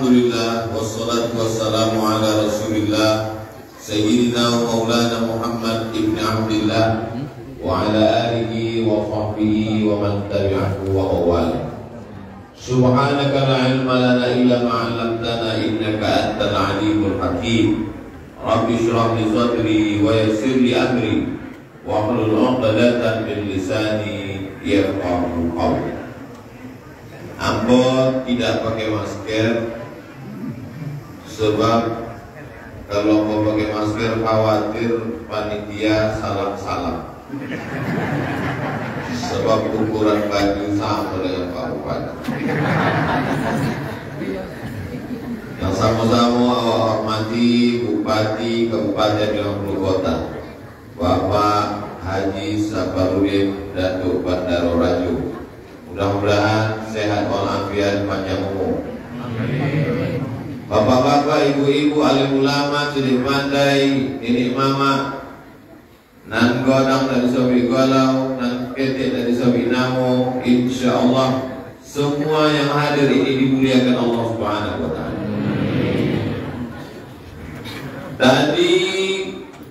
Alhamdulillah wassalatu wassalamu ala Rasulillah Sayyidina wa maulana Muhammad ibn Abdillah wa ala alihi wa sahbihi wa man tabi'ahu wa awwala. Subhanaka la ilma lana illa ma 'allamtana innaka antal alimul hakim. Rabbi shrah li sadri wa yassir li amri wa hlul 'uqdatan min lisani yafqahu qawli. Ambo tidak pakai masker sebab kalau mau pakai masker khawatir panitia salah-salah. Sebab ukuran baju sama dengan Pak Bupati. Yang sama-sama awak hormati Bupati Kabupaten Bengkulu Kota, Bapak Haji Safarudin Datuk Bandaro Rajo. Mudah-mudahan sehat walafiat panjang umur. Amin. Bapak-bapak, ibu-ibu, alim ulama, sudah pandai, ini mama, nan godang dari sobi golau, nan ketik dari sobi namo, insya Allah semua yang hadir ini dimuliakan Allah Subhanahu wa Ta'ala. Tadi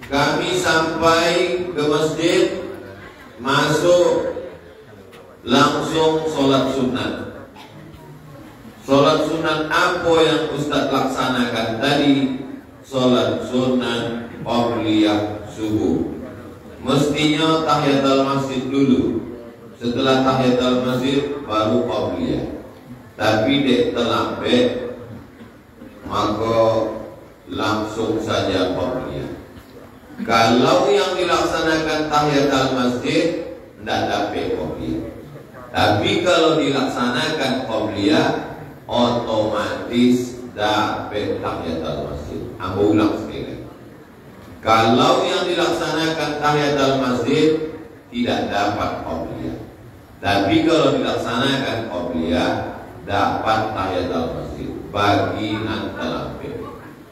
kami sampai ke masjid, masuk langsung sholat sunat. Sholat sunat apa yang Ustaz laksanakan tadi? Sholat sunat qabliyah subuh. Mestinya tahiyatul masjid dulu. Setelah tahiyatul masjid baru qabliyah. Tapi dek terlambat, maka langsung saja qabliyah. Kalau yang dilaksanakan tahiyatul masjid tidak dapat qabliyah. Tapi kalau dilaksanakan qabliyah otomatis dapat tahiyatul masjid. Ambo ulang sekali. Kalau yang dilaksanakan tahiyatul masjid tidak dapat qabliyah. Tapi kalau dilaksanakan qabliyah dapat tahiyatul masjid bagi nan terlambat.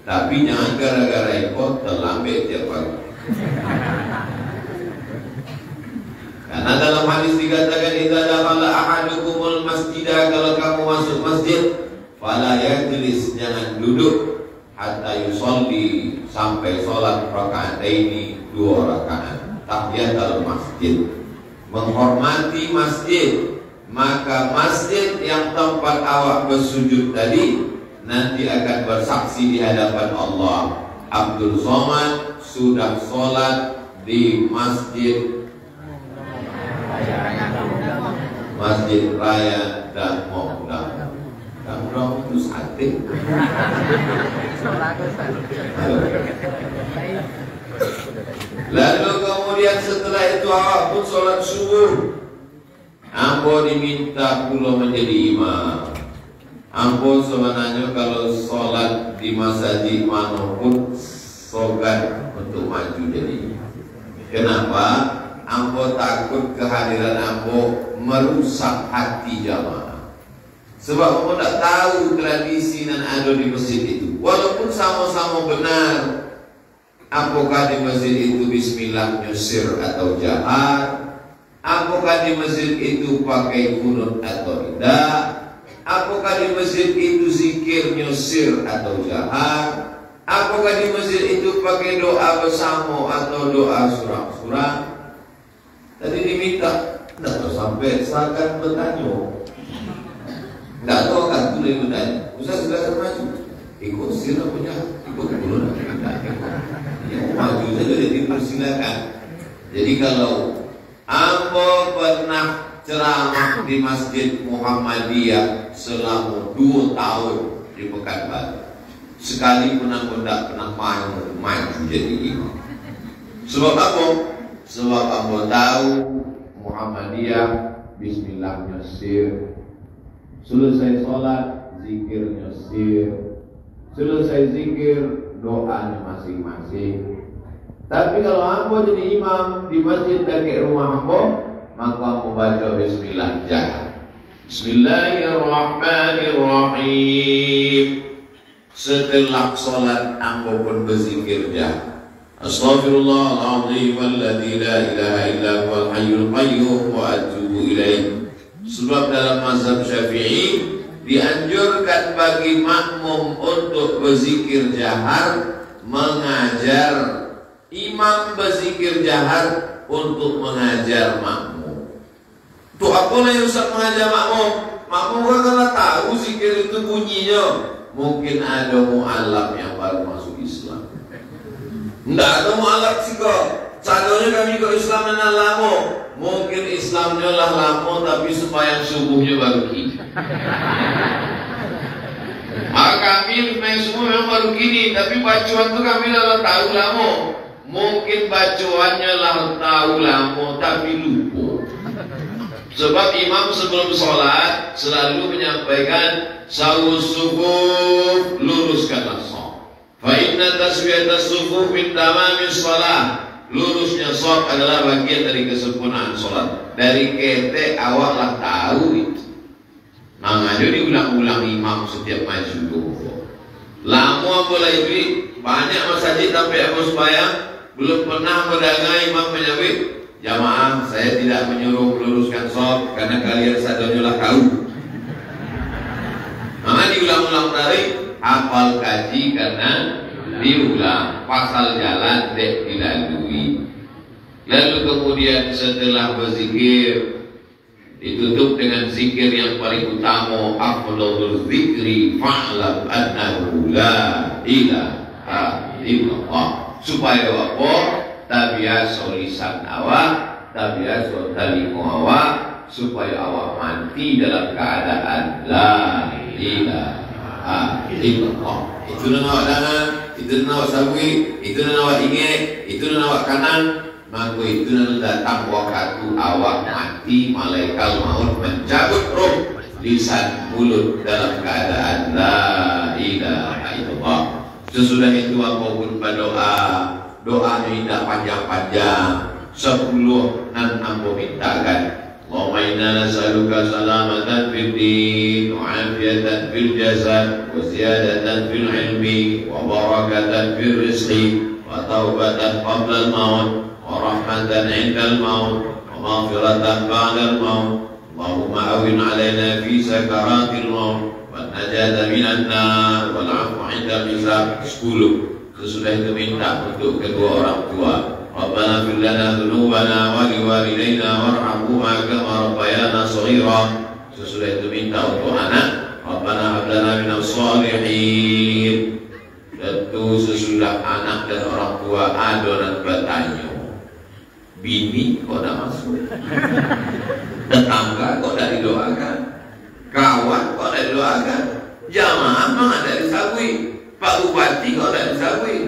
Tapi jangan gara-gara ikut terlambat tiap pagi. Karena dalam hadis dikatakan idza dakhala ahadukumul masjidah, kalau kamu masuk masjid fala yajlis, jangan duduk hatta yusolli, sampai sholat rakaataini, 2 rakaat tahiyatul masjid, menghormati masjid. Maka masjid yang tempat awak bersujud tadi nanti akan bersaksi di hadapan Allah, Abdul Somad sudah sholat di masjid Raya Damo. Damo itu sate. Lalu kemudian setelah itu awak pun sholat subuh. Ambo diminta pula menjadi imam. Ambo sebenarnya kalau sholat di masjid manapun sogan untuk maju jadi imam. Kenapa? Ambo takut kehadiran ambo merusak hati jamaah. Sebab ambo tak tahu tradisi dan ada di masjid itu. Walaupun sama-sama benar, apakah di masjid itu bismillah nyusir atau jahar, apakah di masjid itu pakai kunut atau tidak, apakah di masjid itu zikir nyusir atau jahar, apakah di masjid itu pakai doa bersama atau doa surah-surah. Tadi diminta, tidak tahu sampai seakan bertanya, tidak tahu akan itu dari bertanya. Ustaz sudah maju, ikut sila punya, ikut dulu nanti tidak ikut. Yang maju saja dipersilakan. Jadi kalau ambo pernah ceramah di Masjid Muhammadiyah selama 2 tahun di Pekanbaru, sekali pun ambo tidak pernah maju jadi imam. Sebab apa? Sebab ambo tahu Muhammadiyah bismillah nyusir, selesai sholat zikir nyusir, selesai zikir doanya masing-masing. Tapi kalau ambo jadi imam di masjid dekat rumah ambo, maka ambo baca bismillah jangan. Bismillahirrahmanirrahim. Setelah sholat ambo pun berzikir jangan. Astaghfirullahaladzim walladzi la ilaha illa huwal hayyul qayyum wa atubu ilaih. Sebab dalam mazhab Syafi'i Dianjurkan bagi makmum untuk berzikir jahar, mengajar imam berzikir jahar untuk mengajar makmum. Tuh apa yang Ustaz mengajar makmum? Makmum kan kalau tahu zikir itu bunyinya. Mungkin ada mu'alaf yang baru masuk Islam. Tidak ada mu'alaf sih kok. Sadanya kami ke Islam dan lama. Mungkin Islamnya lah lama tapi sembahyang subuhnya baru kini. Kami main semua memang baru kini, tapi bacaan tu kami dah tahu lama. Mungkin bacaannya lah tahu lama tapi lupa. Sebab imam sebelum sholat selalu menyampaikan sawus sufuf, luruskanlah shaf. Fa inna taswiyatas sufuf min tamamis shalah. Lurusnya shaf adalah bagian dari kesempurnaan sholat. Dari kete awak lah tahu itu. Makanya diulang-ulang imam setiap maju doa. Lama mulai itu banyak masjid sampai aku sembahyang belum pernah mendengar imam menyebut jamaah, saya tidak menyuruh meluruskan shaf karena kalian sadarnya lah tahu. Maka diulang-ulang dari hafal kaji karena diulang, pasal jalan dek dilalui. Lalu kemudian setelah berzikir ditutup dengan zikir yang paling utama, afdhalul zikri fa'lam annahu la ilaha illallah. Supaya apa? Tabiasa lisan awak, tabiasa telinga awak, supaya awak mati dalam keadaan la ilaha illallah. Itu dan awak dangan, itu dan awak sawi, itu dan awak ingat, itu dan awak kanan. Maka itu dan datang waktu awak mati, malaikat maut mencabut roh lisan mulut dalam keadaan la ilaha illallah. Sesudah itu apapun berdoa, doanya tidak panjang-panjang, 10 nan ambo mintakan. Allahumma inna nas'aluka salamatan fid din wa afiyatan fil jasad wa ziyadatan fil ilmi wa barakatan fil rizqi wa taubatan qabla al-maut wa rahmatan 'inda al-maut wa maghfiratan ba'da al-maut. Allahumma awin 'alaina fi sakaratil maut wa najata minan nar wal 'afwa 'inda al-hisab. 10. Sesudah itu minta untuk kedua orang tua. Rabbana fir lana dzunubana wa liwalidayna warhamhuma kama rabbayana shaghira. Sesudah itu minta untuk anak. Rabbana hab lana minas shalihin. Tentu sesudah anak dan orang tua ada dan bertanya, bini kok tidak masuk, tetangga kok tidak didoakan, kawan kok tidak didoakan, jamaah mana tidak disabui, Pak Bupati kok tidak disabui.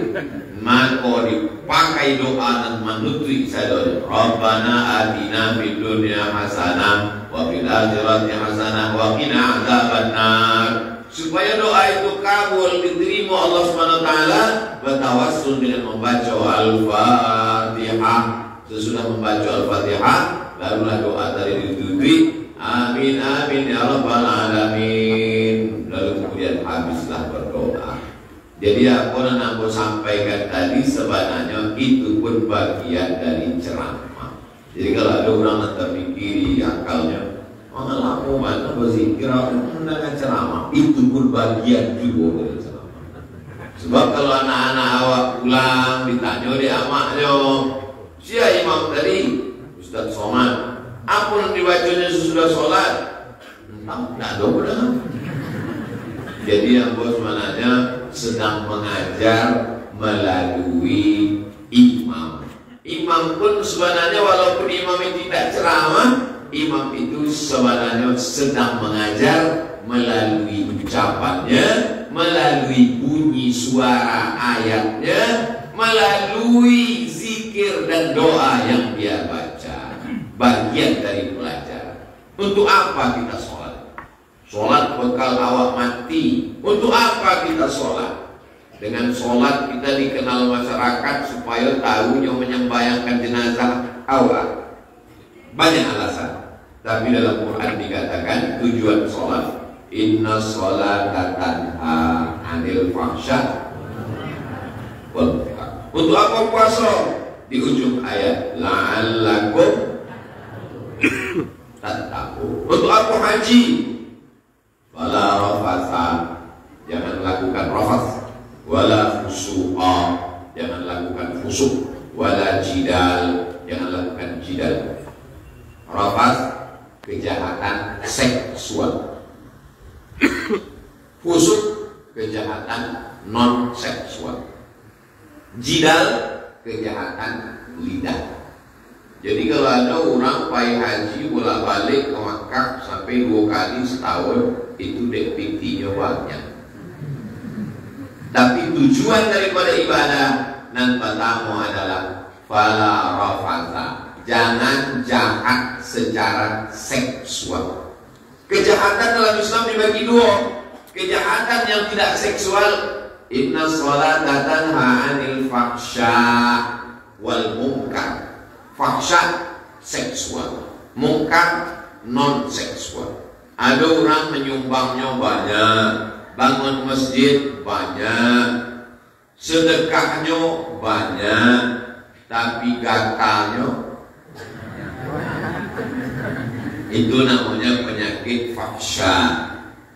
Maka dipakai doa dan menutup saja. Rabbana atina fid dunya hasanah wa fil akhirati hasanah wa qina adzabannar. Supaya doa itu kabul, diterima Allah Subhanahu wa taala, bertawassul dengan membaca Al-Fatihah. Sesudah membaca Al-Fatihah, barulah doa tadi ditutupi. Amin amin ya rabbal alamin. Lalu kemudian habislah berdoa. Jadi apa yang aku sampaikan tadi sebenarnya itu pun bagian dari ceramah. Jadi kalau ada orang yang terpikiri akalnya, malah aku mana berzikir mendengar ceramah, itu pun bagian juga dari ceramah. Sebab kalau anak-anak awak pulang ditanya di amaknya, siapa imam tadi? Ustaz Somad. Apa yang dibacanya sesudah sholat? Entah, tidak ada udah. Jadi yang bos sebenarnya sedang mengajar melalui imam. Imam pun sebenarnya walaupun imam itu tidak ceramah, imam itu sebenarnya sedang mengajar melalui ucapannya, melalui bunyi suara ayatnya, melalui zikir dan doa yang dia baca. Bagian dari pelajaran. Untuk apa kita sholat? Sholat bekal awak mati. Untuk apa kita sholat? Dengan sholat kita dikenal masyarakat supaya tahunya menyembayangkan jenazah awak. Banyak alasan. Tapi dalam Quran dikatakan tujuan sholat, inna sholata tanha anil fahsya wal munkar. Untuk apa puasa? Di ujung ayat la'allakum tattaqun. Untuk apa haji? Fala rafasa, jangan lakukan rafas, wala fusuqa, jangan lakukan fusuk, wala jidal, jangan lakukan jidal. Rafas, kejahatan seksual. Fusuk, kejahatan non seksual. Jidal, kejahatan lidah. Jadi kalau ada orang pai haji bolak-balik ke Makkah sampai 2 kali setahun, itu DPT-nya banyak. Tapi tujuan daripada ibadah nan pertama adalah fala rafasa, jangan jahat secara seksual. Kejahatan dalam Islam dibagi 2. Kejahatan yang tidak seksual, inna sholata tanha 'anil fahsya wal munkar. Fahsya seksual, munkar non seksual. Ada orang menyumbangnya banyak, bangun masjid banyak, sedekahnya banyak, tapi gatalnya itu namanya penyakit fahsya.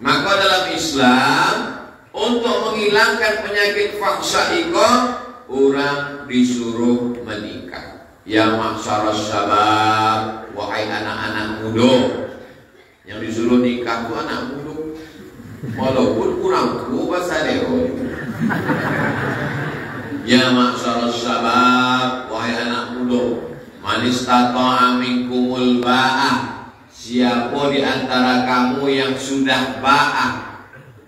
Maka dalam Islam, untuk menghilangkan penyakit fahsya itu, orang disuruh menikah. Ya masyarakat syabab, wahai anak-anak muda, yang disuruh nikah itu anak muda, walaupun kurang tua bahasa dewa. Ya masyarakat syabab, wahai anak muda, man istata'a minkumul ba'ah, siapa di antara kamu yang sudah ba'ah,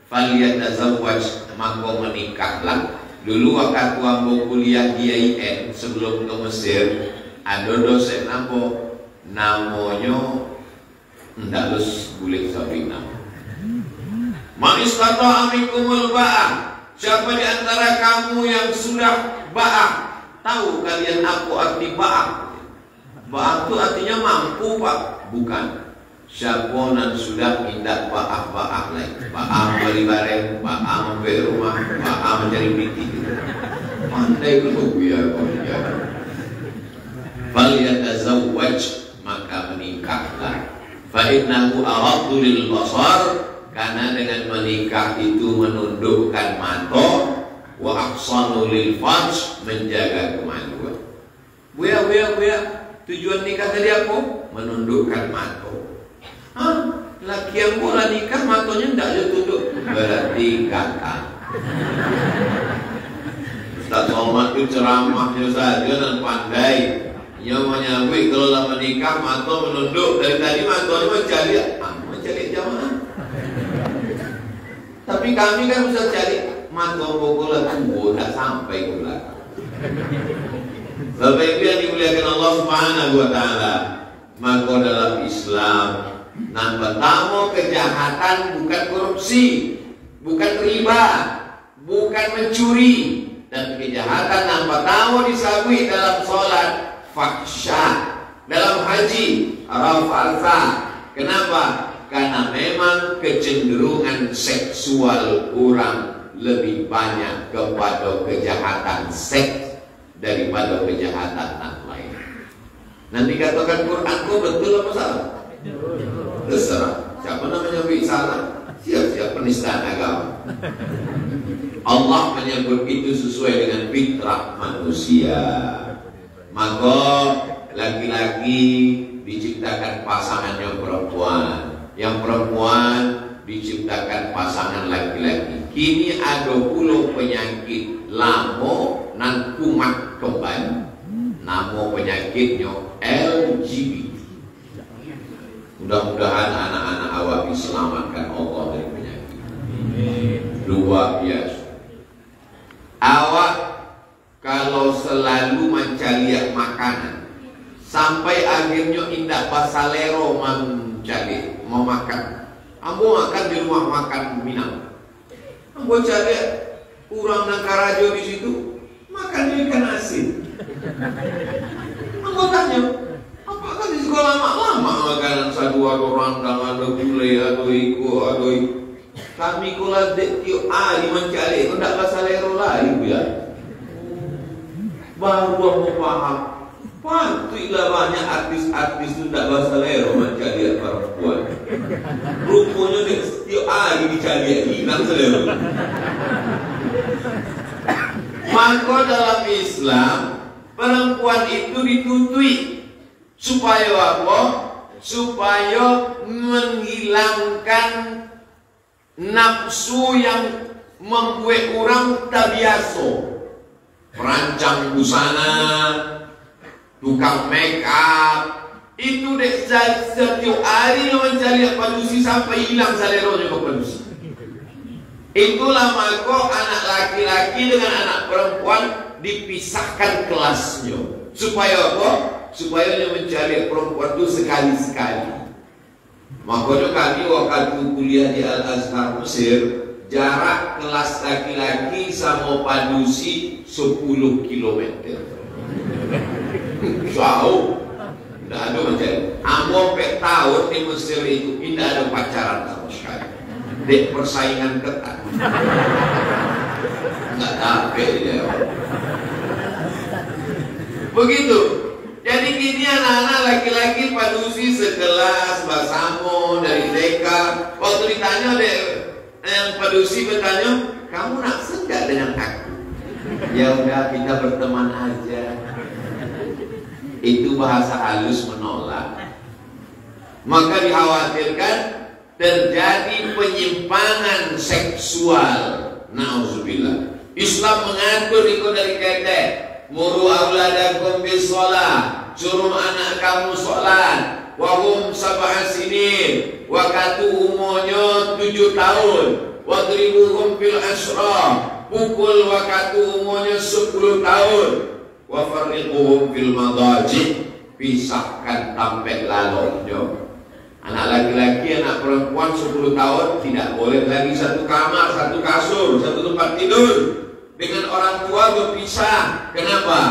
falyatazawwaj, maka menikahlah. Dulu waktu ambo kuliah di IAIN sebelum ke Mesir, ada dosen ambo namanya ndak lus boleh sabing nama. Man istata'a minkumul ba'ah, siapa di antara kamu yang sudah ba'ah? Tahu kalian apa arti ba'ah? Ba'ah itu artinya mampu, Pak. Bukan. Siapa yang sudah tindak ba'ah lain, ba'ah beli bareng, ba'ah membeli rumah, ba'ah mencari piti. Pandai dulu ya. Falyatazawwaj, maka menikahlah. Fa innahu aghaddu lil basar, karena dengan menikah itu menundukkan mata, wa ahsanu lil farj, menjaga kemaluan. Buya, tujuan nikah tadi apa? Menundukkan mata. Laki yang boleh nikah matanya tidak ada tutup, berarti gatal. Ustaz Somad itu ceramahnya saja dan pandai. Ia menyambut kalau lama nikah mata menunduk, dari tadi matanya mencari jamaah. Tapi kami kan bisa cari mata pokoknya tumbuh, tak sampai ke belakang. Bapak Ibu yang dimuliakan Allah Subhanahu wa Ta'ala, maka dalam Islam, yang pertama kejahatan bukan korupsi, bukan riba, bukan mencuri, dan kejahatan yang pertama disabui dalam sholat fahsya, dalam haji rafasa. Kenapa? Karena memang kecenderungan seksual orang lebih banyak kepada kejahatan seks daripada kejahatan yang lain. Nanti katakan Quran kok betul apa salah? Terserah. Siapa namanya salah? Siap-siap penistaan agama. Allah menyebut itu sesuai dengan fitrah manusia. Maka laki-laki diciptakan pasangannya perempuan, yang perempuan diciptakan pasangan laki-laki. Kini ada pula penyakit lamo nan kumat kembali. Nama penyakitnya LGBT. Mudah-mudahan anak-anak awak diselamatkan Allah dari penyakit. Luar biasa. Awak kalau selalu mencari makanan sampai akhirnya indah pasalero mencari mau makan. Ambo makan di rumah makan Minang. Ambo cari kurang nangkarajo di situ makan ikan asin. Ambo tanya, apakah di sekolah lama makanan satu orang dengan ada gulai atau iku. Kami kula tiap hari mencari itu tidak pasalero lagi ya. Baru mau paham. Patuilah banyak artis-artis itu tidak bahasa lero mencari perempuan. Rupanya setiap hari dicari loh. Maka dalam Islam perempuan itu ditutui supaya apa? Supaya menghilangkan nafsu yang membuat orang tak biasa. Perancang busana, tukang make up, itu dek setiap hari mencari padusi sampai hilang saleronya ke padusi. Itulah maka anak laki-laki dengan anak perempuan dipisahkan kelasnya. Supaya apa? Supaya dia mencari perempuan itu sekali-sekali. Makanya kami waktu kuliah di Al-Azhar Mesir, jarak kelas laki-laki sama padusi 10 km. Jauh. Tidak ada macam. Ambo tahun di Mesir itu tidak ada pacaran sama sekali. Dek persaingan ketat. Nggak capek dia. Begitu. Jadi gini anak-anak laki-laki padusi sekelas Basamo dari TK. Waktu ditanya deh, yang padusi bertanya, kamu naksir nggak dengan aku? Ya udah kita berteman aja. Itu bahasa halus menolak. Maka dikhawatirkan terjadi penyimpangan seksual. Nauzubillah. Islam mengatur itu dari kata muru auladakum bis shalah, suruh anak kamu sholat. Wahum sab'a sinin, waktu umurnya 7 tahun. Wadribuhum fil asra, pukul waktu umurnya 10 tahun. Wafarriquhum fil madaji, pisahkan tampek lalonyo. Anak laki-laki, anak perempuan 10 tahun tidak boleh lagi satu kamar, satu kasur, satu tempat tidur. Dengan orang tua berpisah. Kenapa?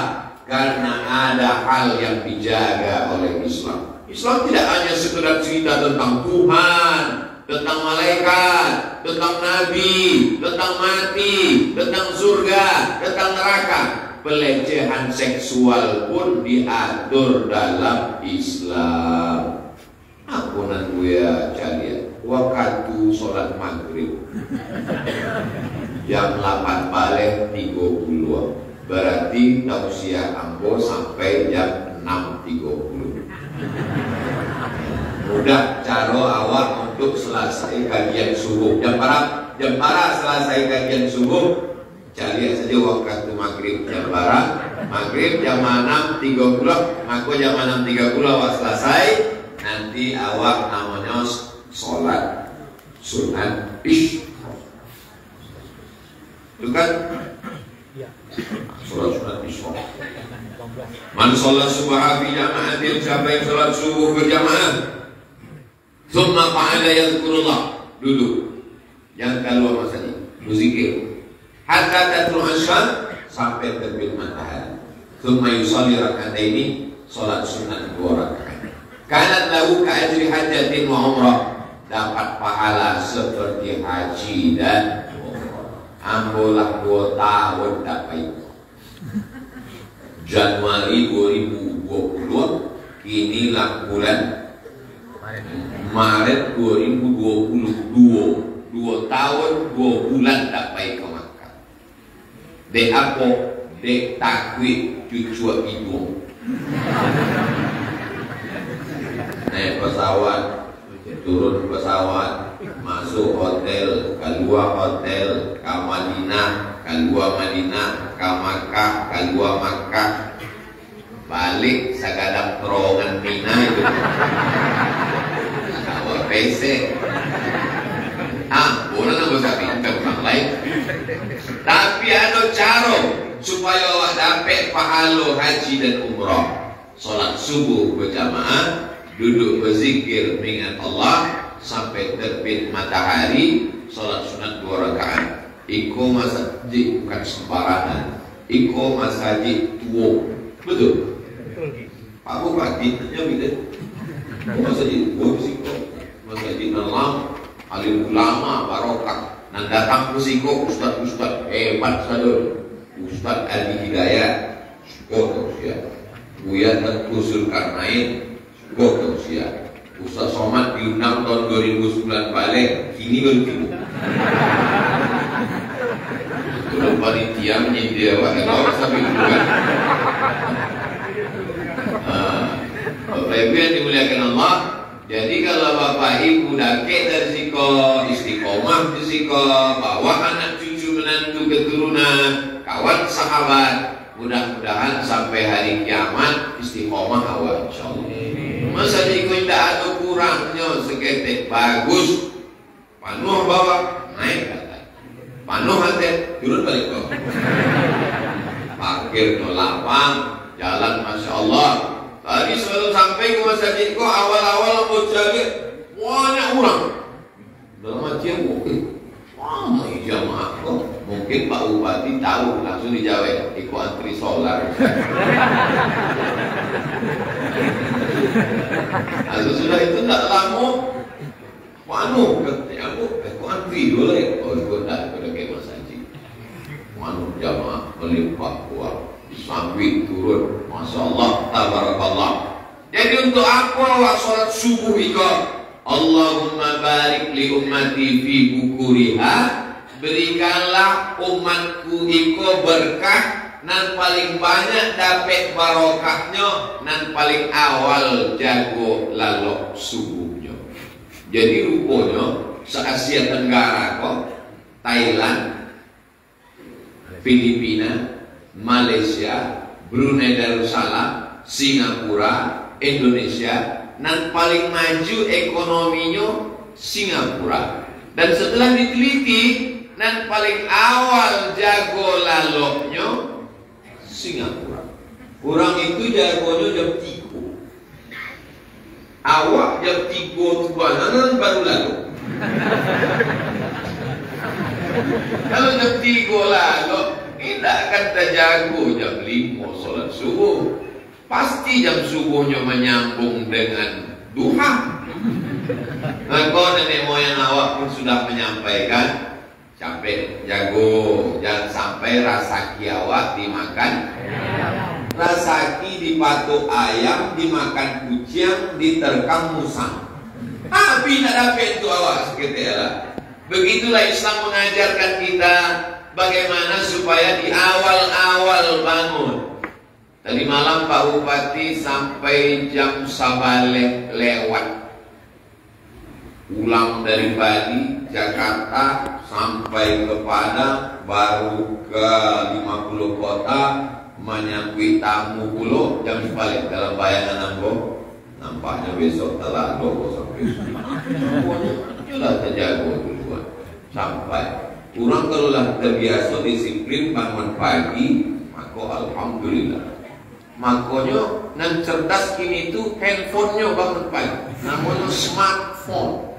Karena ada hal yang dijaga oleh Islam. Islam tidak hanya sekedar cerita tentang Tuhan, tentang malaikat, tentang nabi, tentang mati, tentang surga, tentang neraka. Pelecehan seksual pun diatur dalam Islam. Ampunan gue kalian. Waktu sholat maghrib jam 8 balik 30. Berarti tausiah ambo sampai jam 6.30. Mudah caro awak untuk selesai kajian subuh. Jam para selesai kajian subuh. Cari saja waktu maghrib jam para maghrib jam 6.30. Maka jam 6.30 awak selesai. Nanti awak namanya sholat sunat isya. Itu kan sholat sunat isya. Man sholat subuh fi jama'atin, siapa yang sholat subuh berjamaah, thumma qa'ada yadhkurullah, duduk, jangan keluar masjid, berzikir hatta tatlu asyam, sampai terbit matahari. Thumma yusalli rak'ataini, sholat sunat 2 rakaat. Kanat lahu ka'ajri hajatin wa umrah, dapat pahala seperti haji dan umrah. Ambolah 2 tahun dapat. Januari 2020, inilah bulan Maret 2022, 2 tahun 2 bulan dapat ke Makkah. Dek apa? Dek takwid cucu hidung. Naik pesawat, turun pesawat, masuk hotel, keluar hotel, ke Madinah, keluar Madinah, ke Makkah, keluar Makkah, balik sagadap terowongan Mina itu. Awal PC. Boleh nggak usah pintar orang lain. Tapi ada cara supaya awak dapat pahala haji dan umrah. Sholat subuh berjamaah, duduk berzikir mengingat Allah sampai terbit matahari, sholat sunat 2 rakaat. Iko masjid bukan sembarangan. Iko masjid tua. Betul? Pak Bupati tanya bila masjid tua siko, masjid Nalam, alim ulama barokah. Nan datang ke siko ustad-ustad hebat sadar. Ustad Ali Hidayat, syukur ya. Buya dan Kusul Karnain, syukur ya. Ustaz Somad diundang tahun 2009 balik, kini baru Belum panitia menyindir kalau sampai duluan. Bapak Ibu yang dimuliakan Allah, jadi kalau Bapak Ibu dakek dari siko istiqomah di siko, bawa anak cucu menantu keturunan, kawan sahabat, mudah-mudahan sampai hari kiamat istiqomah awal insyaallah. Masa diku tidak ada kurangnya seketek bagus, panuh bawa naik kata, panuh hati turun balik kok, parkir no lapang, jalan masya Allah. Tadi sebelum sampai ke masjid kok awal-awal mau jaga banyak orang. Dalam hati mungkin, wah jamaah kok. Mungkin Pak Bupati tahu langsung dijawab ikut antri solar. Lalu sudah itu tak lama, manu katanya aku ikut antri dulu ya. Oh ikut dah pada ke masjid. Manu jamaah melimpah kuat. Sampai turun, masya Allah, tabarakallah. Jadi untuk apa sholat subuh itu? Allahumma barik li ummati fi bukuriha, berikanlah umatku itu berkah nan paling banyak dapat barokahnya nan paling awal jago lalok subuhnya. Jadi rupanya se-Asia Tenggara kok Thailand, Filipina, Malaysia, Brunei Darussalam, Singapura, Indonesia, dan paling maju ekonominya Singapura. Dan setelah diteliti, dan paling awal jago laloknya Singapura. Orang itu jagonya jam 3. Awak jam 3 kebanyakan baru lalu. Kalau jam 3 lalu, tidak akan terjago jam 5 sholat subuh. Pasti jam subuhnya menyambung dengan duha. Maka nenek moyang awak pun sudah menyampaikan, sampai jago, jangan sampai rasaki awak dimakan. Rasaki dipatuk ayam, dimakan kucing, diterkam musang. Tapi tidak dapat itu awak seketika. Begitulah Islam mengajarkan kita bagaimana supaya di awal-awal bangun. Tadi malam Pak Bupati sampai jam Sabaleh lewat. Pulang dari Bali, Jakarta, sampai ke Padang, baru ke 50 kota, menyambut tamu pulau jam Sabaleh. Dalam bayangan ambo, nampaknya besok telah logo sampai semuanya jelas terjago duluan. Sampai kurang kalau lah terbiasa disiplin bangun pagi, maka alhamdulillah. Makanya yang cerdas kini itu handphonenya bangun pagi, namanya smartphone.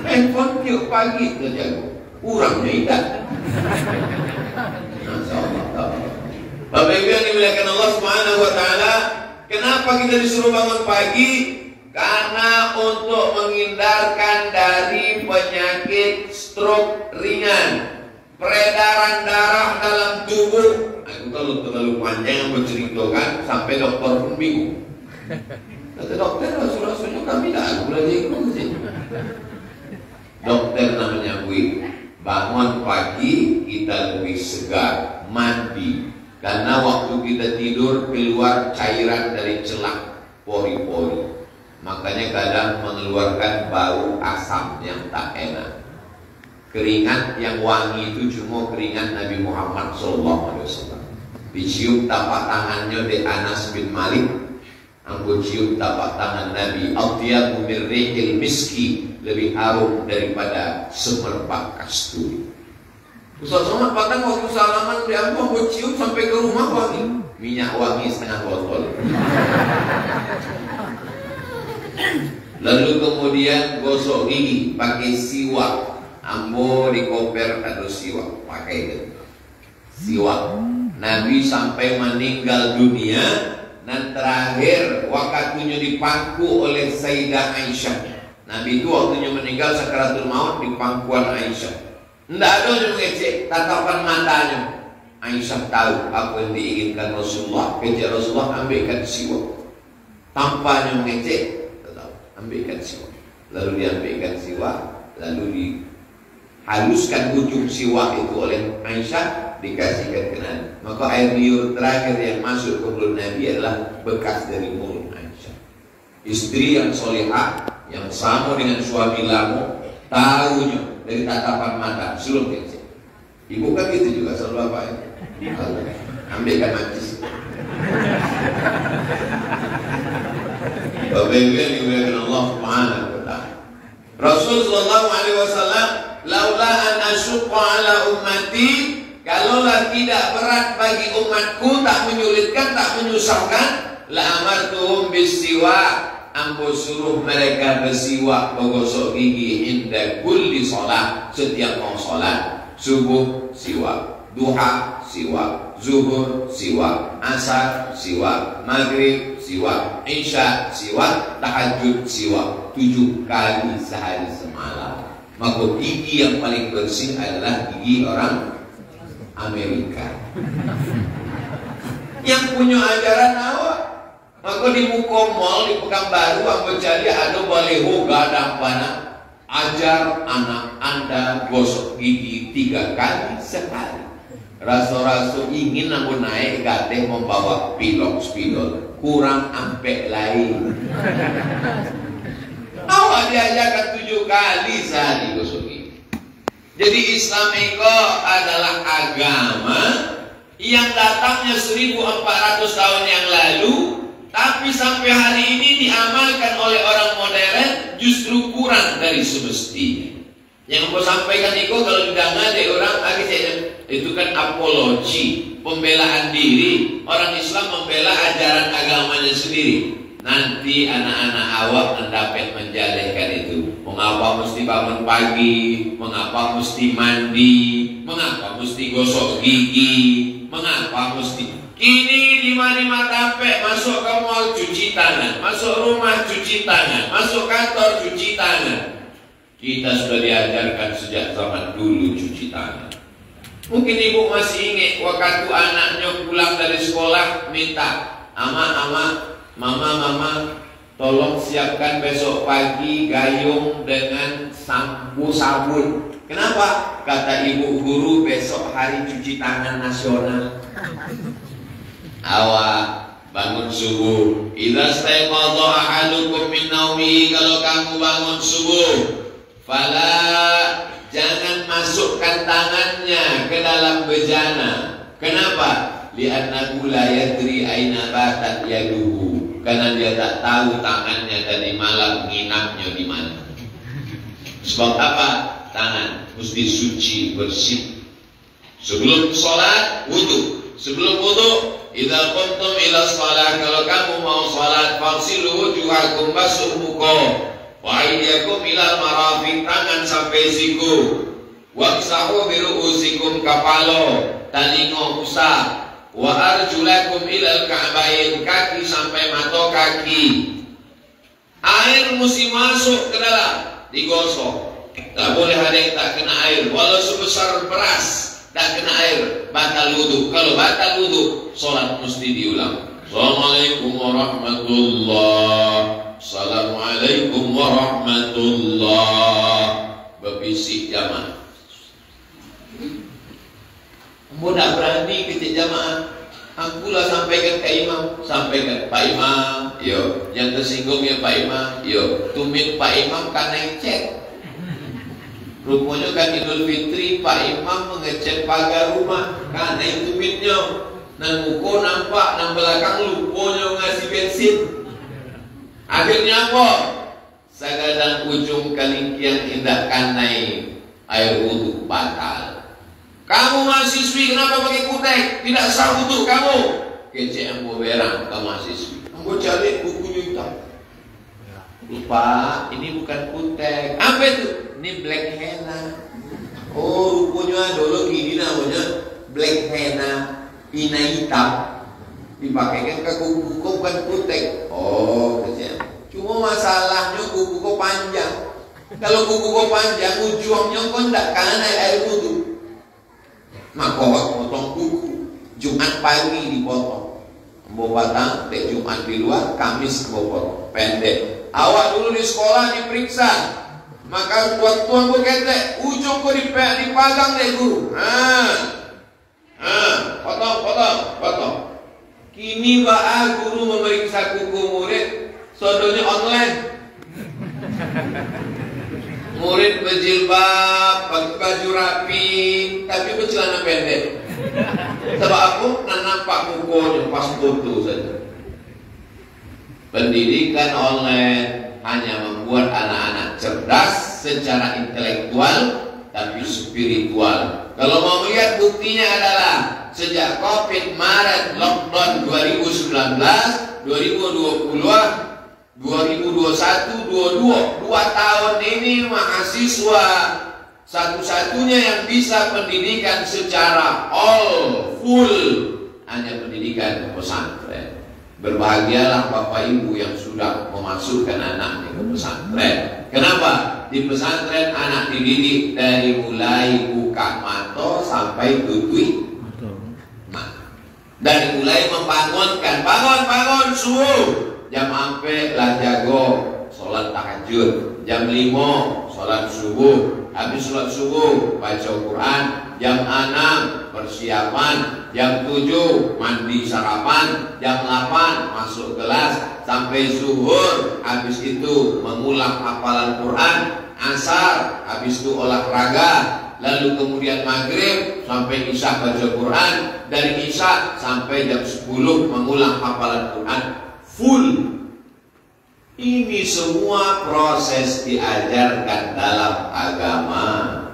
Handphone tiap pagi terjago, kurangnya tidak. Insyaallah. Bapak Ibu yang dimuliakan Allah Subhanahu Wa Taala, kenapa kita disuruh bangun pagi? Karena untuk menghindarkan dari penyakit stroke ringan, peredaran darah dalam tubuh. Aku kalau terlalu panjang yang menceritakan sampai dokter pun bingung. Kata dokter, rasanya kami tak belajar itu. Dokter namanya Bui. Bangun pagi kita lebih segar, mandi. Karena waktu kita tidur keluar cairan dari celah pori-pori. Makanya kadang mengeluarkan bau asam yang tak enak. Keringat yang wangi itu cuma keringat Nabi Muhammad SAW. Dicium tapak tangannya di Anas bin Malik. Aku cium tapak tangan Nabi. Atyabu min rihil miski, lebih harum daripada semerbak kasturi. Ustaz Somad Padang waktu salaman di aku mau cium sampai ke rumah wangi. Minyak wangi setengah botol. Lalu kemudian gosok gigi pakai siwak. Ambo di koper ada siwak, pakai itu siwak. Nabi sampai meninggal dunia dan terakhir waktunya dipangku oleh Sayyidah Aisyah. Nabi itu waktunya meninggal sakaratul maut di pangkuan Aisyah. Tidak ada yang mengecek tatapan matanya. Aisyah tahu apa yang diinginkan Rasulullah. Kejar Rasulullah ambilkan siwak. Tanpanya mengecek, tetap ambilkan siwak. Lalu diambilkan siwak, lalu dihaluskan ujung siwak itu oleh Aisyah, dikasihkan ke Nabi. Maka air liur terakhir yang masuk ke mulut Nabi adalah bekas dari mulut Aisyah. Istri yang solihah, yang sama dengan suami lama, tahunya dari tatapan mata sebelum dia. Ibu kan gitu juga selalu apa ya? Ambilkan najis. Bapak-ibu dimuliakan Allah Subhanahu wa taala. Rasul sallallahu alaihi wasallam, "Laula an asyqa ala ummati," kalaulah tidak berat bagi umatku, tak menyulitkan, tak menyusahkan, la amartuhum bisiwak, ambo suruh mereka bersiwak, menggosok gigi inda kulli sholat, setiap mau sholat. Subuh siwak, duha siwak, zuhur siwak, asar siwak, maghrib siwak, isya siwak, tahajud siwak, 7 kali sehari semalam. Maka gigi yang paling bersih adalah gigi orang Amerika yang punya ajaran awak. Maka di muka mall di Pekanbaru ambo jadi ada baleho gadang panah, ajar anak Anda gosok gigi 3 kali sehari. Rasul-rasul ingin ambo naik gateh membawa pilok spidol, kurang ampek lain. Awak diajarkan 7 kali sehari gosok gigi. Jadi Islam itu adalah agama yang datangnya 1400 tahun yang lalu, tapi sampai hari ini diamalkan oleh orang modern justru kurang dari semestinya. Yang mau sampaikan itu kalau didengar dari orang itu kan apologi, pembelaan diri. Orang Islam membela ajaran agamanya sendiri. Nanti anak-anak awak mendapat menjalihkan itu. Mengapa mesti bangun pagi? Mengapa mesti mandi? Mengapa mesti gosok gigi? Mengapa mesti ini 5 tape, masuk ke mall cuci tangan, masuk rumah cuci tangan, masuk kantor cuci tangan. Kita sudah diajarkan sejak zaman dulu cuci tangan. Mungkin ibu masih ingat waktu anaknya pulang dari sekolah minta, Mama, tolong siapkan besok pagi gayung dengan sabun. Kenapa? Kata ibu guru, besok hari cuci tangan nasional. Awak bangun subuh, idza staiqadha ahadukum min naumihi, kalau kamu bangun subuh, fala, jangan masukkan tangannya ke dalam bejana. Kenapa? Li'annahu la yadri aina batat yaduhu, karena dia tak tahu tangannya tadi malam nginapnya di mana. Sebab apa? Tangan mesti suci, bersih. Sebelum sholat, wudu. Sebelum wudu, idza qumtum ila shalah, kalau kamu mau sholat, fagsilu wujuhakum, basuh muka, wa aydiyakum ila marafiq, tangan sampai siku, wamsahu bi ru'usikum, kapalo, talingo usah, wa arjulakum ilal ka'bain, kaki sampai mata kaki. Air mesti masuk ke dalam, digosok. Tak boleh ada yang tak kena air, walau sebesar beras tak kena air, batal wudu. Kalau batal wudu, sholat mesti diulang. Assalamualaikum warahmatullahi, Assalamualaikum warahmatullahi. Berbisik jamaah. Mudah berani kecil jamaah. Akulah sampaikan ke imam, sampaikan Pak Imam, yo, yang tersinggung ya Pak Imam, yo, tumit Pak Imam karena cek. Rupanya kan Idul Fitri Pak Imam mengecek pagar rumah karena itu tumitnya. Dan muka nampak, dan belakang lupanya ngasih bensin. Akhirnya apa? Sagadang ujung kalingkian indah kanai air wudu batal. Kamu mahasiswi kenapa pakai kutek? Tidak sah wudu kamu. Kece ambo berang ke mahasiswi. Ambo cari bukunya hitam. Lupa, ini bukan kutek. Apa itu? Ini black henna. Oh, rupanya dulu gini namanya black henna, pina hitam. Dipakaikan ke kuku bukan kutek. Oh, kecil. Cuma masalahnya kuku kok panjang. Kalau kuku kok panjang, ujungnya kok tidak kena air wudu. Maka waktu potong kuku, Jumat pagi dipotong. Mau batang, Jumat di luar, Kamis mau potong pendek. Awak dulu di sekolah diperiksa, maka waktu aku ketek, ujung kok dipagang deh guru. Potong. Kini guru memeriksa kuku murid, sodonya online. Murid berjilbab, pakai baju rapi, tapi bercelana pendek. Sebab aku nampak kukunya pas foto saja. Pendidikan online hanya membuat anak-anak cerdas secara intelektual, tapi spiritual. Kalau mau melihat buktinya adalah sejak COVID Maret lockdown 2019, 2020, 2021, 22 tahun ini mahasiswa satu-satunya yang bisa pendidikan secara all full hanya pendidikan pesantren. Berbahagialah Bapak Ibu yang sudah memasukkan anaknya ke pesantren. Kenapa? Di pesantren anak dididik dari mulai buka mata sampai tutui. Dari mulai membangunkan, bangun subuh, jam 4 lah jago sholat tahajud, jam 5 sholat subuh, habis sholat subuh baca Quran, jam 6 persiapan, jam 7 mandi sarapan, jam 8 masuk kelas sampai zuhur, habis itu mengulang hafalan Quran, asar, habis itu olahraga, lalu kemudian maghrib sampai isya baca Quran, dari isya sampai jam 10 mengulang hafalan Quran full. Ini semua proses diajarkan dalam agama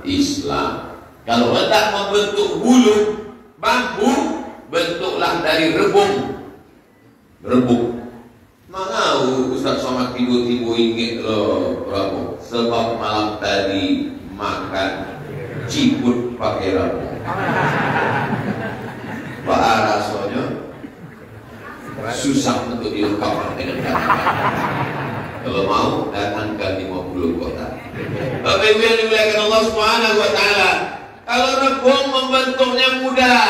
Islam. Kalau hendak membentuk bulu bambu, bentuklah dari rebung. Mana Ustaz Somad tiba-tiba ingat loh rebung, sebab malam tadi makan ciput pakai rebung. Pak rasanya susah untuk diungkapkan dengan kata. Kalau mau datang ke 50 kota. Bapak Ibu yang dimuliakan Allah Subhanahu wa taala, kalau rebung membentuknya mudah,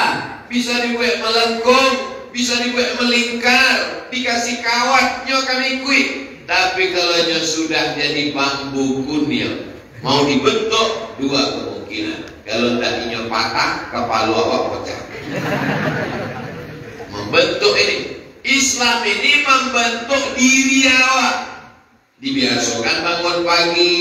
bisa dibuat melengkung, bisa dibuat melingkar, dikasih kawatnya kami kuih. Tapi kalau sudah jadi bambu kuning, mau dibentuk dua kemungkinan. Kalau tadinya patah, kepala awak pecah. Membentuk ini, Islam ini membentuk diri awak. Dibiasakan bangun pagi,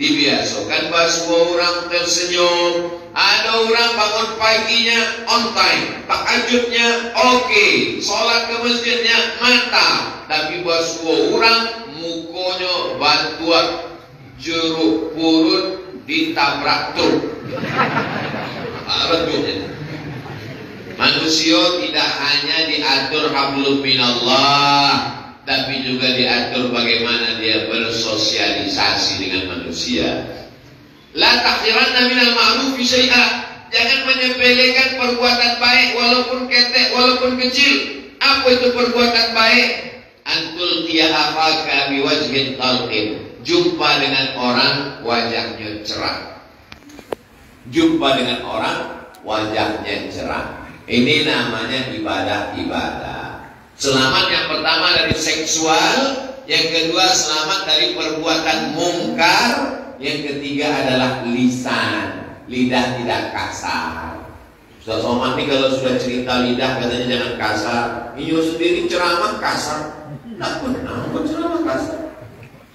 dibiasakan semua orang tersenyum. Ada orang bangun paginya on time, tahajudnya oke, sholat ke masjidnya mantap. Tapi semua orang mukanya bantuan jeruk purut ditabrak truk. Manusia tidak hanya diatur hablum minallah, tapi juga diatur bagaimana dia bersosialisasi dengan manusia. La tahqiranna minal ma'rufi syai'a. Jangan menyepelekan perbuatan baik walaupun ketek, walaupun kecil. Apa itu perbuatan baik? Antul qiya akhaka biwajhin talqin. Jumpa dengan orang wajahnya cerah. Jumpa dengan orang wajahnya cerah. Ini namanya ibadah-ibadah. Selamat yang pertama dari seksual, yang kedua selamat dari perbuatan mungkar, yang ketiga adalah lisan, lidah tidak kasar. Ustaz Somad ini kalau sudah cerita lidah katanya jangan kasar. Iyo sendiri ceramah kasar. Tidak pernah ceramah kasar.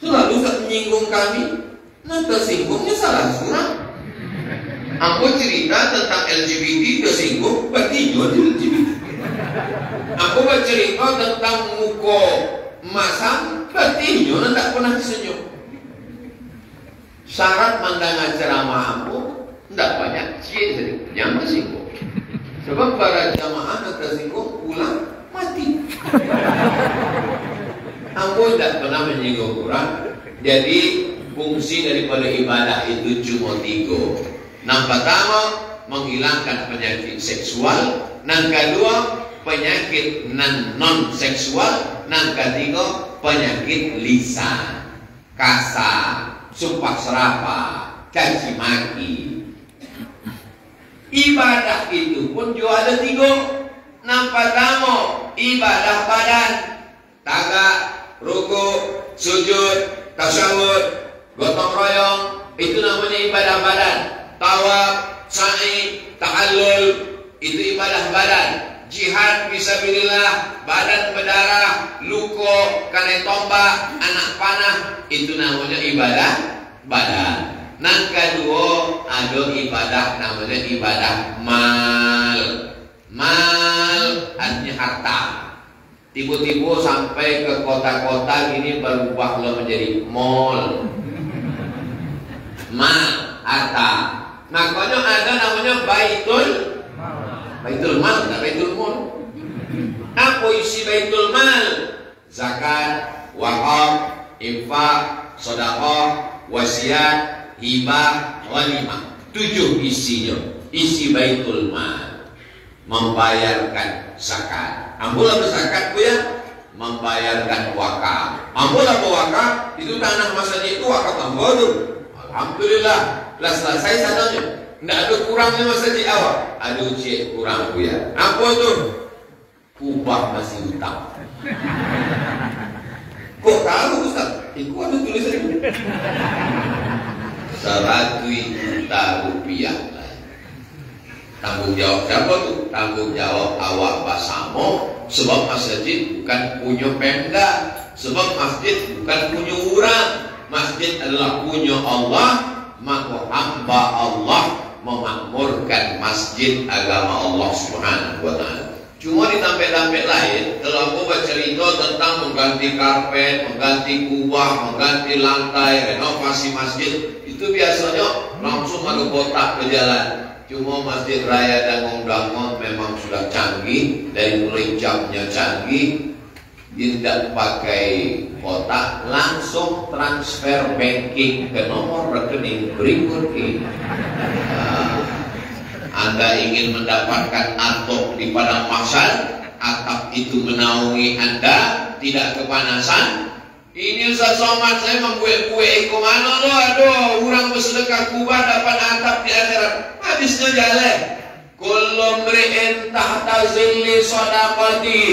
Selalu menyinggung kami. Nah tersinggungnya salah surah. Aku cerita tentang LGBT tersinggung, berarti juga LGBT. Aku bercerita tentang muka masam, berarti juga tidak pernah senyum. Syarat mandangan ceramah aku tidak banyak ciri yang tersinggung. Sebab para jamaah yang tersinggung pulang mati. Aku tidak pernah menyinggung orang. Jadi fungsi daripada ibadah itu cuma 3. Yang pertama menghilangkan penyakit seksual, yang kedua penyakit non seksual, yang ketiga penyakit lisan, kasar, sumpah serapah, caci maki. Ibadah itu pun juga ada 3. Yang pertama ibadah badan, tagak, ruku, sujud, tasyahud, gotong royong, itu namanya ibadah badan. Tawaf, sa'i, tahallul, itu ibadah badan. Jihad fisabilillah, badan berdarah, luko, kane tombak, anak panah, itu namanya ibadah badan. Nang kedua ada ibadah namanya ibadah mal. Mal artinya harta. Tiba-tiba sampai ke kota-kota gini berubah menjadi mall. Mal, harta. Makanya ada namanya baitul mal, tak baitul mal. Apa isi baitul mal? Zakat, wakaf, infak, sedekah, wasiat, hibah, ghanimah. 7 isinya. Isi baitul mal. Membayarkan zakat. Ampun apa zakat bu ya? Membayarkan wakaf. Ampun apa wakaf? Itu tanah masjid itu wakaf ampun. Alhamdulillah. Lah selesai sananya. Tidak ada kurangnya masjid awal. Ada ujian kurang bu ya. Apa tuh? Kubah masih utang. Kok tahu Ustaz? Itu ada tulisan itu. 100 juta rupiah. Tanggung jawab siapa tuh? Tanggung jawab awak Basamo. Sebab masjid bukan punya Pemda. Sebab masjid bukan punya orang. Masjid adalah punya Allah. Maka hamba Allah memakmurkan masjid agama Allah Subhanahu wa ta'ala. Cuma di tempat-tempat lain, kalau aku bercerita tentang mengganti karpet, mengganti kubah, mengganti lantai, renovasi masjid, itu biasanya langsung ada kotak ke jalan. Cuma Masjid Raya Dangong-Dangong memang sudah canggih, dari mulai jamnya canggih, tidak pakai kotak, langsung transfer banking ke nomor rekening berikut ini. Anda ingin mendapatkan atap di padang mahsyar, atap itu menaungi Anda, tidak kepanasan. Ini Ustaz Somad, saya membuat kue mana lo? Aduh, orang bersedekah kubah dapat atap di akhirat. Habisnya jalan. Kullu mri'in tahta zilli shadaqati.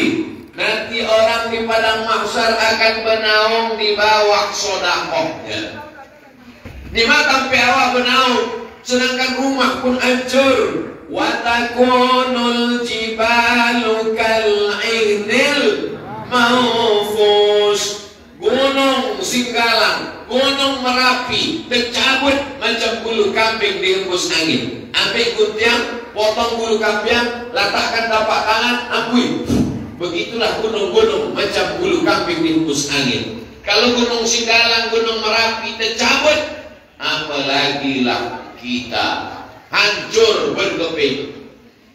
Nanti orang di padang mahsyar akan bernaung di bawah sedekahnya. Di mata awak bernaung, sedangkan rumah pun hancur. Wa takunul jibalu kal'inil manfus. Gunung Singgalang, Gunung Merapi tercabut macam bulu kambing dihembus angin. Ambil guntiang, potong bulu kambing, letakkan tapak tangan, ampui. Begitulah gunung-gunung macam bulu kambing dihembus angin. Kalau Gunung Singgalang, Gunung Merapi tercabut, apalagi lah kita hancur berkeping.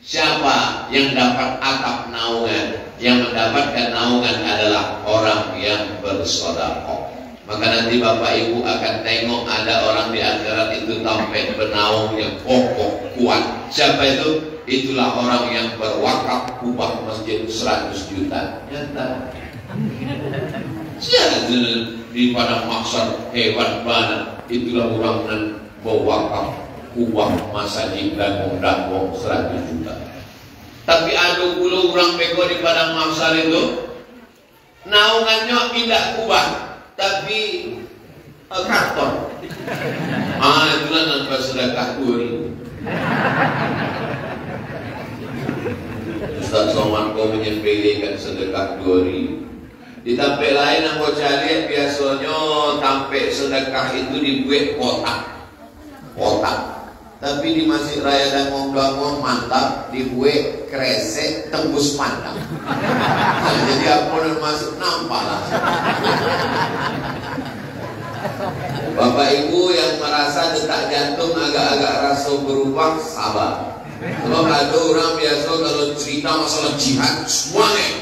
Siapa yang dapat atap naungan? Yang mendapatkan naungan adalah orang yang bersedekah. Maka nanti Bapak Ibu akan tengok ada orang di akhirat itu sampai bernaungnya kokoh kuat. Siapa itu? Itulah orang yang berwakaf kubah masjid 100 juta. Nyata. Siapa di padang mahsyar hebat banget. Itulah orang yang berwakaf kubah masjid Dangong-Dangong 100 juta. Tapi ada puluh orang bego di padang mahsyar itu naungannya tidak kubah, tapi karton. Itulah nampak sedekah 2.000. Ustaz Somad kau menyepelekan sedekah 2.000. Di tempat lain aku cari biasanya sampai sedekah itu dibuat kotak. Tapi di Masjid Raya Dangong-Dangong mantap, dibuat kresek tembus pandang. Jadi apa yang masuk nampak lah. Bapak Ibu yang merasa detak jantung agak-agak rasa berubah, sabar. Sebab ada orang biasa kalau cerita masalah jihad semuanya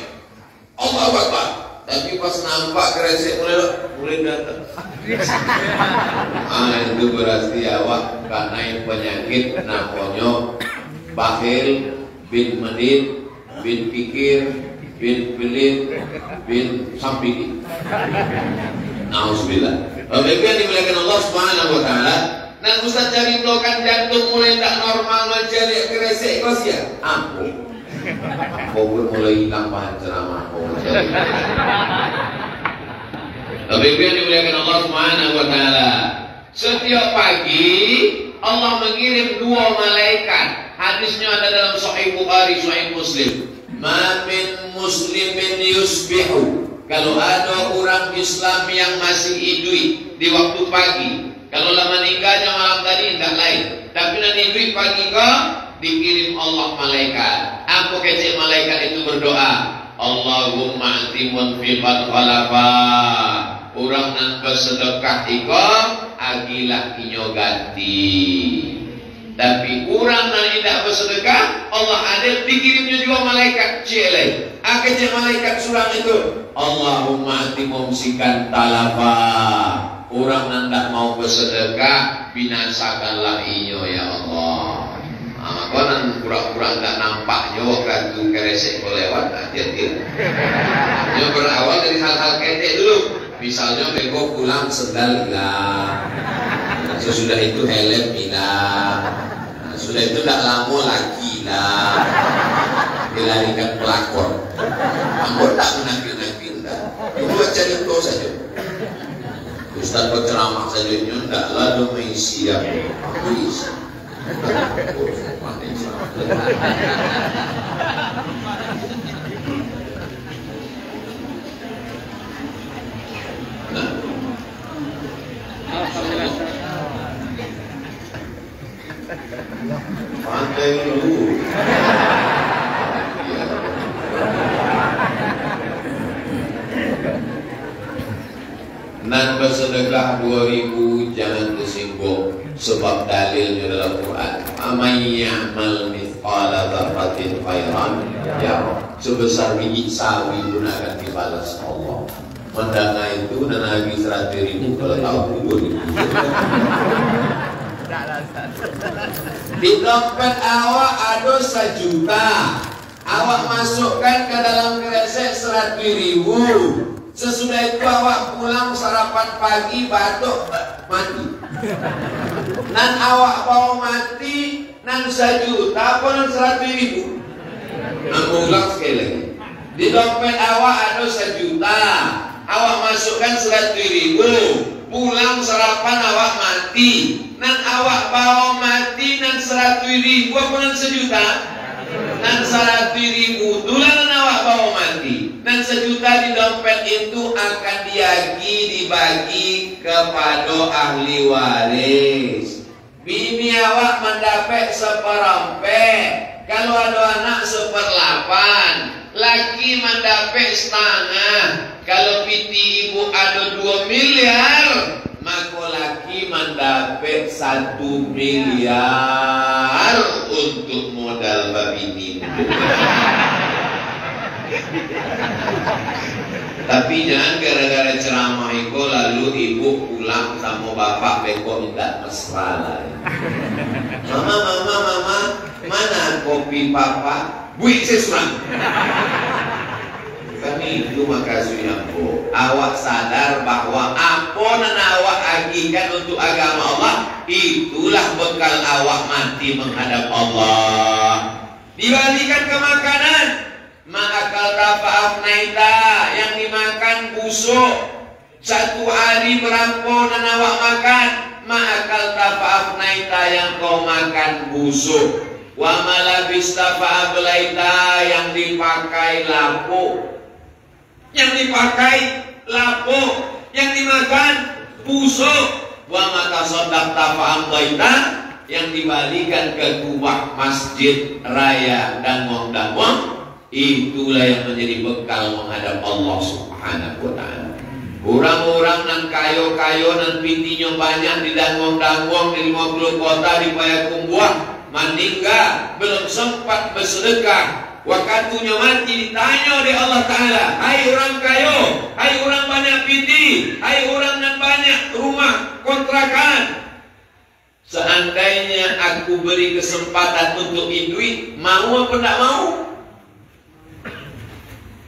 Allah Akbar. Tapi pas nampak kresek mulai datang. Itu berarti awak kena penyakit namanya bakhil, bin medit, bin pikir, bin pelit, bin samping. Nauzubillah. Bapak Ibu yang dimuliakan Allah Subhanahu wa taala, nah Ustaz cari blokan jantung mulai tak normal mencari kresek kos ya. Ampun. Kau mulai hilang bahan ceramah. Bapak Ibu yang dimuliakan Allah Subhanahu wa taala, setiap pagi Allah mengirim 2 malaikat. Ada Hadisnya ada dalam Sahih Bukhari, Sahih Muslim. Ma min muslimin yusbihu. Kalau ada orang Islam yang masih hidup di waktu pagi, kalau lama meninggalnya malam tadi tidak lain, tapi nanti hidup pagi kau dikirim Allah malaikat. Apa kecil malaikat itu berdoa, Allahumma atimun fiqat khalafa. Orang nan bersedekah iko agilah inyo ganti. Tapi orang nan tidak bersedekah, Allah adil dikirimnya juga malaikat cile. Akhirnya malaikat surang itu, Allahumma ati mumsikan talafa. Orang nan tak mau bersedekah, binasakanlah inyo ya Allah. Maka nan kurang-kurang tak nampak nyo kartu keresek lewat aja dia. Nyo berawal dari hal-hal ketek dulu. Misalnya beko pulang sendal hilang. Sesudah itu helm hilang. Sudah itu tidak lama lagi lah dilarikan pelakor. Ambo tak menakil-nakil dah. Itu aja itu saja. Ustaz berceramah saja itu tidak lalu mengisi apa. Tulis. Pantai dulu. Nan bersedekah 2000 jangan tersinggung sebab dalilnya dalam Quran. Amay ya'mal mithqala dzarratin khairan yarah. Sebesar biji sawi pun akan dibalas Allah. Mendana itu dan lagi 100.000 kalau tahu 2000. Di dompet awak ada 1 juta. Awak masukkan ke dalam kresek 100.000. Sesudah itu awak pulang sarapan pagi batuk mati. Nan awak bawa mati nan 1 juta apa nan 100.000. Nan ulang sekali lagi. Di dompet awak ada 1 juta. Awak masukkan 100.000. Pulang sarapan awak mati. Nan awak bawa mati nan 100.000 apa nan 1 juta? Nan 100.000 tulan awak bawa mati. Nan 1 juta di dompet itu akan dibagi kepada ahli waris. Bini awak mendapat 1/4. Kalau ada anak 1/8. Laki mendapat setengah. Kalau piti ibu ada 2 miliar, maka laki mendapat 1 miliar untuk modal babini. Tapi jangan gara-gara ceramah itu lalu ibu pulang sama bapak beko minta mesra lah. Mama, mana kopi papa? Buik sesurang. Kami itu makasih ambo. Awak sadar bahwa apa yang awak agihkan untuk agama Allah, itulah bekal awak mati menghadap Allah. Dibalikan ke makanan. Ma'akal tafa'af naita, yang dimakan busuk. 1 hari berapa yang awak makan? Ma'akal tafa'af naita, yang kau makan busuk. Wa malabis tafa'af laita, yang dipakai lapuk. Yang dipakai lapuk, yang dimakan busuk. Wa mata sodak tafa'am baita, yang dibalikan ke kubah masjid raya dan damong. Itulah yang menjadi bekal menghadap Allah Subhanahu wa ta'ala. Orang-orang nan kayo-kayo nan pintinya banyak di dangwong-dangwong di 50 kota di Payakumbuh meninggal belum sempat bersedekah. Waktunya mati ditanya oleh Allah Ta'ala, hai orang kayo, hai orang banyak piti, hai orang nan banyak rumah kontrakan, seandainya aku beri kesempatan untuk hidup, mau apa tidak mau?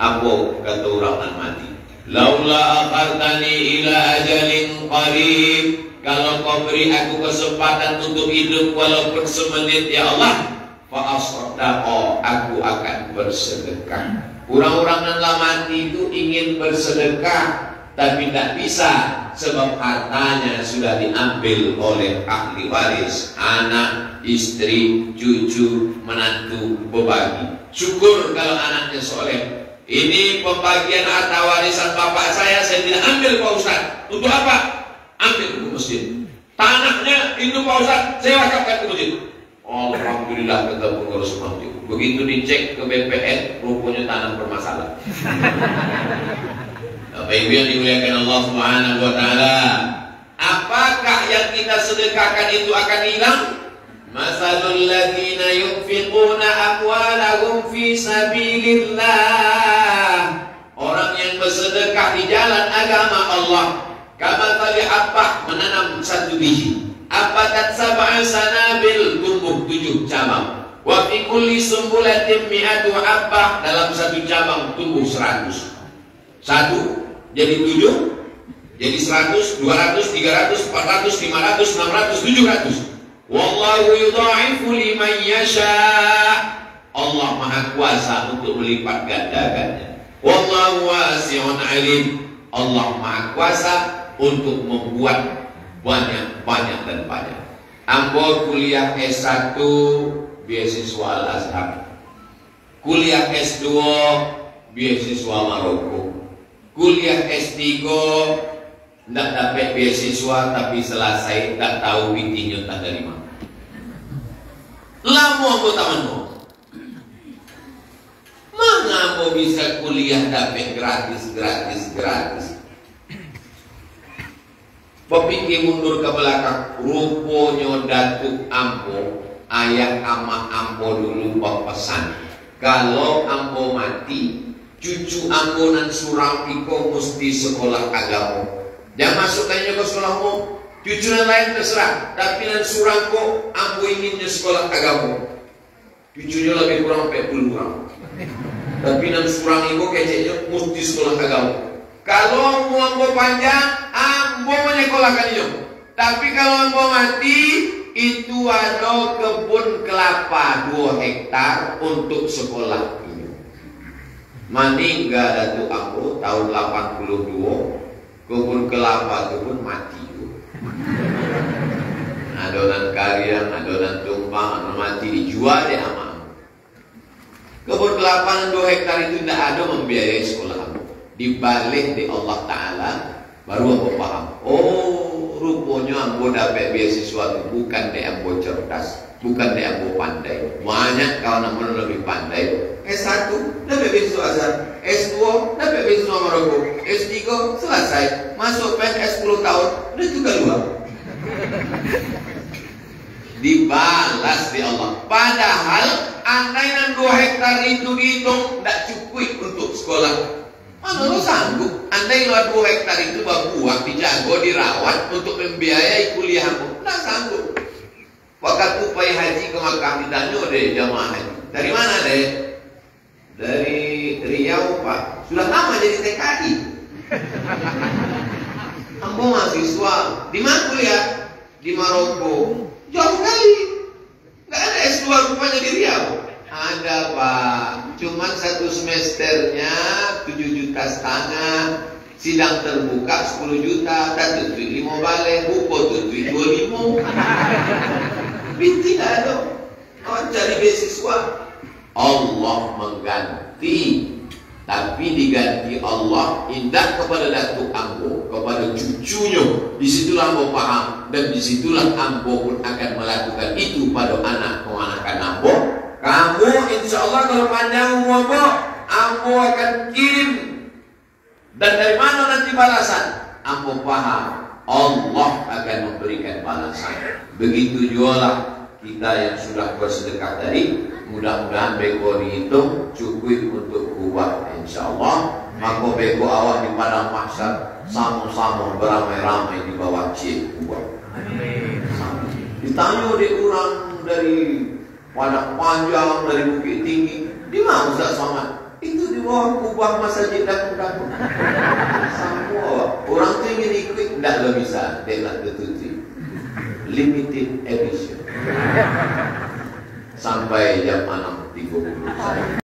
Apa kata orang nan mati? Laula akhartani ila ajalin qarib, kalau kau beri aku kesempatan untuk hidup walaupun semenit ya Allah, fa'asdaqa, aku akan bersedekah. Orang-orang yang mati itu ingin bersedekah, tapi tidak bisa sebab hartanya sudah diambil oleh ahli waris, anak, istri, cucu, menantu, berbagi. Syukur kalau anaknya soleh. Ini pembagian harta warisan bapak saya tidak ambil Pak Ustaz. Untuk apa? Ambil untuk masjid. Tanahnya itu Pak Ustaz, saya wakafkan ke masjid. Alhamdulillah kata pengurus masjid. Begitu dicek ke BPN, rupanya tanah bermasalah. Bapak Ibu yang dimuliakan Allah Subhanahu wa taala, apakah yang kita sedekahkan itu akan hilang? Masalul ladzina yunfiquna amwalahum fi sabilillah. Orang yang bersedekah di jalan agama Allah, kamathali habbah, menanam satu biji, abadat sab'a sanabil, tumbuh 7 cabang. Wa fi kulli sumbulatin mi'atu habbah, dalam satu cabang tumbuh 100. Satu jadi 7, jadi 100, 200, 300, 400, 500, 600, 700. Wallahu yudha'ifu liman yasha. Allah Maha Kuasa untuk melipat gandakannya. Wallahu wasi'un alim. Allah Maha Kuasa untuk membuat banyak dan banyak. Ambo kuliah S1 beasiswa Al-Azhar, kuliah S2 beasiswa Maroko, kuliah S3 tidak dapat beasiswa tapi selesai tak tahu bintinya tak dari mana. Lama aku tamanmu, mana aku bisa kuliah dapat gratis. Pepikir mundur ke belakang, rupanya Datuk Ambo, ayah ama Ambo dulu berpesan, kalau Ambo mati, cucu Ambo nan surang iko mesti sekolah agama. Jangan masukkannya ke sekolahmu, cucu yang lain terserah, tapi nan surang ko Ambo inginnya sekolah agama. Cucunya lebih kurang 40 orang, tapi nan surang iko keceknya mesti sekolah agama. Kalau Ambo panjang, Ambo menyekolahkan dia. Tapi kalau Ambo mati, itu ada kebun kelapa 2 hektar untuk sekolah ini. Meninggal Datuk Ambo tahun 82, kebun kelapa itu pun mati. Adonan kariang, adonan tumpang, adonan mati dijual deh sama. Kebun kelapa 2 hektar itu tidak ada membiayai sekolah Ambo. Dibalik di Allah Ta'ala baru Ambo paham. Oh, rupanya Ambo dapat beasiswa itu bukan di Ambo cerdas, bukan di Ambo pandai. Banyak kawan Ambo lebih pandai. S1 dapat beasiswa Azhar, S2 dapat beasiswa Maroko, S3 selesai, masuk PNS 10 tahun udah juga luar. Dibalas di Allah. Padahal andai 2 hektar itu dihitung tidak cukup untuk sekolah. Mana lo sanggup? Andai lo 2 hektar itu buah dijago, dirawat untuk membiayai kuliahmu, tidak sanggup. Waktu upaya haji ke Makkah ditanya deh jamaah haji, dari mana deh? Dari Riau Pak. Sudah lama jadi TKI. Ambo mahasiswa. Di mana kuliah? Di Maroko. Jauh kali. Nggak ada S2 rupanya di Riau. Ada Pak, cuman 1 semesternya 7,5 juta, sidang terbuka 10 juta, tak tutui 5 balik, buku tutui 25. Binti tidak ada. Kawan cari beasiswa. Allah mengganti, tapi diganti Allah indah kepada Datuk Ambo, kepada cucunya. Disitulah Ambo paham, dan disitulah Ambo pun akan melakukan itu pada anak keponakan Ambo. Kamu insya Allah kalau panjang umur Ambo akan kirim. Dan dari mana nanti balasan? Ambo paham Allah akan memberikan balasan. Begitu jualah kita yang sudah bersedekah tadi. Mudah-mudahan beko dihitung cukup untuk kuat insya Allah. Maka beko awak di padang mahsyar sama-sama beramai-ramai di bawah cik kuat. Ditanya di orang dari Padang Panjang, dari Bukit Tinggi, di mana Ustaz Somad? Itu di bawah kubah masjid dan dapur. Semua orang tu ingin ikut, tidak bisa, dia nak tertutup. Limited edition. Sampai jam 6.30.